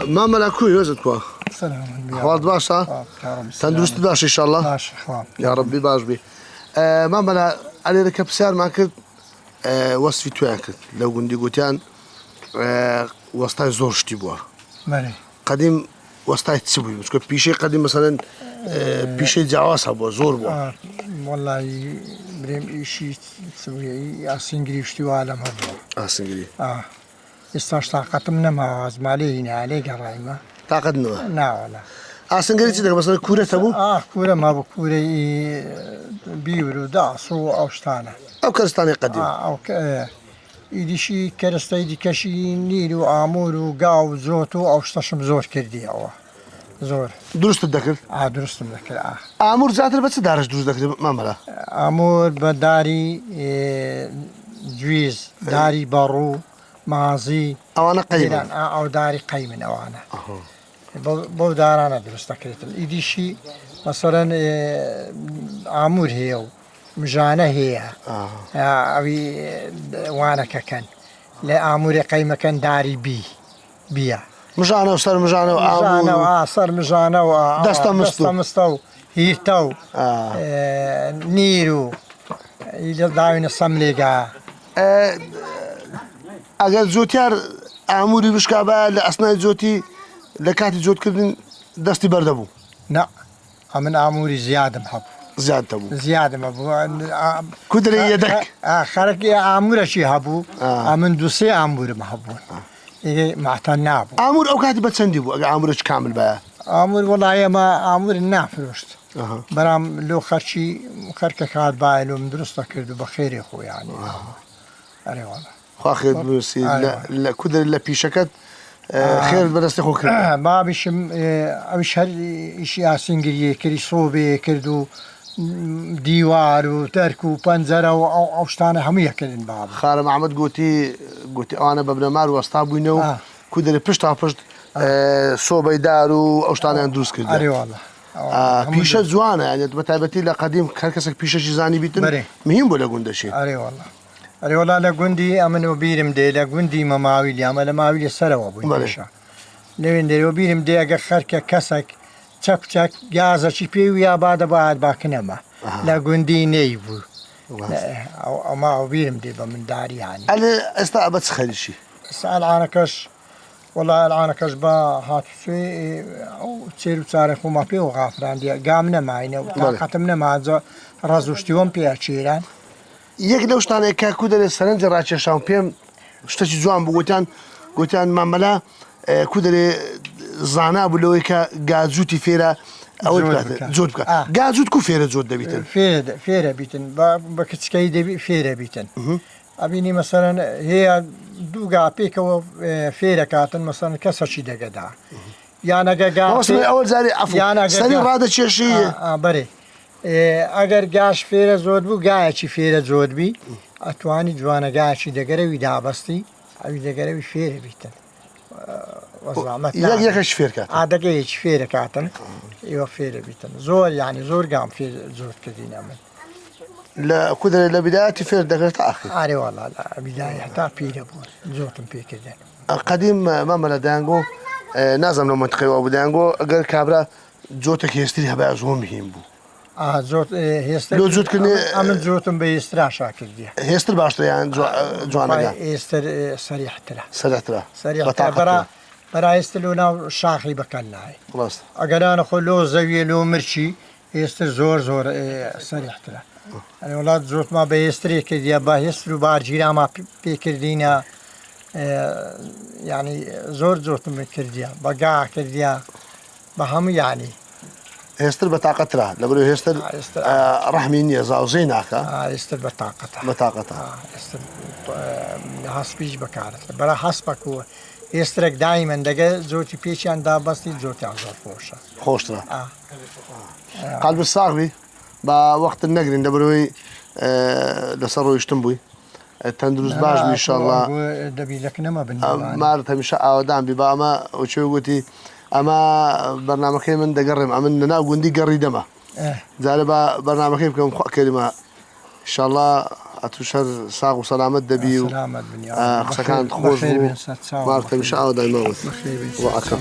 ماما لا كوي وزد كوا سلام أحوال باشا تندرست باش إن شاء الله باش يا ربي باش بي ماما لا علي ركب سير ما كنت وصفي توان كنت لو قندي قوتيان وسطاي زور شتي بوا مالي قديم وسطاي تسوي مش كل بيشي قديم مثلا بيشي جواس بوا زور بوا والله بريم شيء تسوي أسنجري شتي عالم هذا سنجري استاش طاقتنا ما أزمالي عليه قرايمة طاقتنا لا ولا سنجري تدك مثلا كورة تبو كورة ما بكورة بيورو دعسو أو شتانة أو كرستاني قديم أو إيدي شي كرستا إيدي كشي نيلو آمورو قاو زوتو أو شتاشم زور كردي أو زور درست الذكر درست مذكر آمور زاتر بس دارش درست ذكر ماما آمور بداري جويز داري بارو مازي أو أنا قيمة أو داري قيمن أو أنا بو دارانا درست كريت إيدي شي مثلا آمور هي مجانة هي أبي وانا كان لا آمور قيمة كان داري بيا مجانا وصار مجانا مجانا صار مجانا دستا مستو هيرتو نيرو إذا داوين الصمليقة أجل زوتيار آموري بشكابا لأثناء زوتي لكاتي زوت كردن دستي بردبو لا من آموري زيادة محب زيادة محبو كدري يدك خارج آمور شي هبو من دوسي آمور محبو إيه معتنا أبو آمور أو كاتي بتسندي بو آمورش كامل بقى آمور والله ما آمور النافروشت برام لو خرشي خرك كاد بايلو من درسته كردو بخير يا أخوي يعني أري والله خاخد بنسي لا كدر لا بيشكت خير بدرس أخوك ما بيشم أبيش هر شيء أسنجري كري صوبي كردو ديوار وتركو بنزرة أو شتانة همية كلن بعض خالد محمد قوتي أنا ببنا مار واستابينو كدر بشت صوبي دارو أو شتانة أندروس كده أري والله بيشة زوانة يعني بتعبتي لقديم كركسك بيشة جزاني بيتن مهم ولا قند شيء أري والله لا قندي أمن وبيرم دي لا قندي ما ماويلي أما لا ماويلي سروا بيشة لين دي وبيرم دي أجا خرك كسك تك جازة شي بيويا بعد باكنما لا قندي نيبو أو ما وبيرم دي بمن داري يعني أنا استعبت خير شيء سأل عنكش والله العنكش با هاتفي أو تصير تاريخ وما فيه غافر عندي قامنا معينا وطاقتنا مع رازوشتيون بيأشيران يقدر وشتانه كودر السرنج راتش شامبيون شتى جوان بقولتان معملا كودر زانا بلويكا جازوتي فيرا أول بكات زود بكات جازوت كو فيرا زود دبيتن فيرا بيتن بكتسكاي دبي فيرا بيتن أبيني مثلا هي دوغا بيكو فيرا كاتن مثلا كسرشي دقدا يعني جا مثلا أول زاري عفوا سري هذا شيء بري اگر گاش فيرا زود بو گاچی فيرا زود بي اتواني جوانا گاچی دگروي دابستي اوي دگروي فيرا بيتن وزعمت يكش فيرا كاتن دقيش فيرا كاتن ايوا فيرا بيتن زور يعني زور قام في زود كدينا من لا كدر لا بداية فيرا دقرت اخر اري والله لا بداية حتى فيرا بو زوتم في كدن قديم ماما دانغو نازم لو منطقه ابو دانغو اگر كابرا جوتك يستري هبا زوم مهم بو زوت هيستر لو زوت كني أمن زوتم بيسترا شاكر دي هيستر باشتر يعني جوانا هيستر صريح ترى برا هيستلونا شاخي بكنا هاي خلاص أجر أنا خلو زاوية لو مرشي هيستر زور صريح ترى يعني ولاد زوت ما بيستري كدي با هيسترو بارجينا ما بيكردينا يعني زوتم كرديا بقع كرديا بهم يعني هيستر بطاقتها لبرو هيستر رحمين يا زاوزينك هيستر بطاقتها هيستر حسبيش بكارت برا حسبك هو هيسترك دائما دقة زوتي بيشي عند بستي زوتي عزور فوشة خوشترا قلب الصاغبي بوقت النقر دبروي لصاروا يشتمبوي تندرس باش ان شاء الله دبي لك نما بالنسبه مارتها مش ودام بباما وشو قلتي اما برنامج من دقرم عملنا وندي قري دمه زالبا برنامج كم كلمه ان شاء الله اتوشر صاغ وسلامه دبي سلامه الدنيا سكان خوش مارتها مش دايما وأكرم